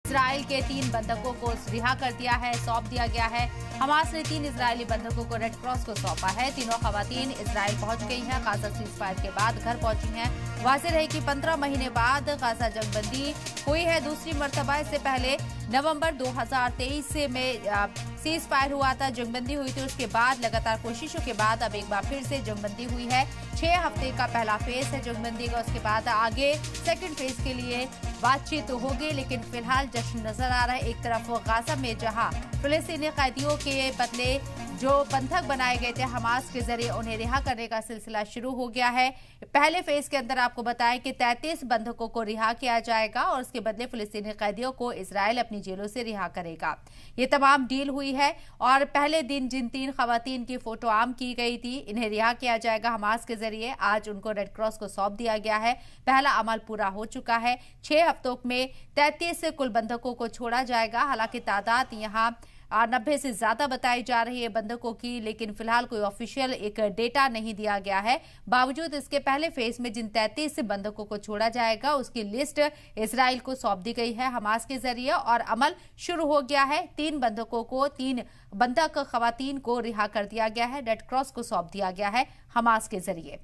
Israel के 3 बंधकों को रिहा कर दिया है, सौंप दिया गया है। हमास ने 3 इजरायली बंधकों को रेड क्रॉस को सौंपा है। तीनों खवातीन इजराइल पहुंच गई हैं। गाजा सीजफायर के बाद घर पहुंची हैं। वाज़ेह रहे कि 15 महीने बाद गाजा जंगबंदी हुई है दूसरी मर्तबा। इससे पहले नवंबर 2023 में सीज फायर हुआ था, जंगबंदी हुई थी। उसके बाद लगातार कोशिशों के बाद अब एक बार फिर से जंगबंदी हुई है। 6 हफ्ते का पहला फेज है जंगबंदी का। उसके बाद आगे सेकंड फेज के लिए बातचीत तो होगी, लेकिन फिलहाल जश्न नजर आ रहा है। एक तरफ गाजा में जहां फिलिस्तीनी कैदियों के बदले जो बंधक बनाए गए थे हमास के जरिए उन्हें रिहा करने का सिलसिला शुरू हो गया है। पहले फेज के अंदर आपको बताएं कि 33 बंधकों को रिहा किया जाएगा और उसके बदले फिलिस्तीनी कैदियों को इजराइल अपनी जेलों से रिहा करेगा। ये तमाम डील हुई है और पहले दिन जिन 3 खवातीन की फोटो आम की गई थी, इन्हें रिहा किया जाएगा हमास के जरिए। आज उनको रेड क्रॉस को सौंप दिया गया है। पहला अमल पूरा हो चुका है। 6 हफ्तों में 33 कुल बंधकों को छोड़ा जाएगा। हालांकि तादाद यहाँ 90 से ज्यादा बताई जा रही है बंधकों की, लेकिन फिलहाल कोई ऑफिशियल एक डेटा नहीं दिया गया है। बावजूद इसके पहले फेज में जिन 33 बंधकों को छोड़ा जाएगा उसकी लिस्ट इजराइल को सौंप दी गई है हमास के जरिए और अमल शुरू हो गया है। 3 बंधकों को 3 बंधक खवातीन को रिहा कर दिया गया है, रेड क्रॉस को सौंप दिया गया है हमास के जरिए।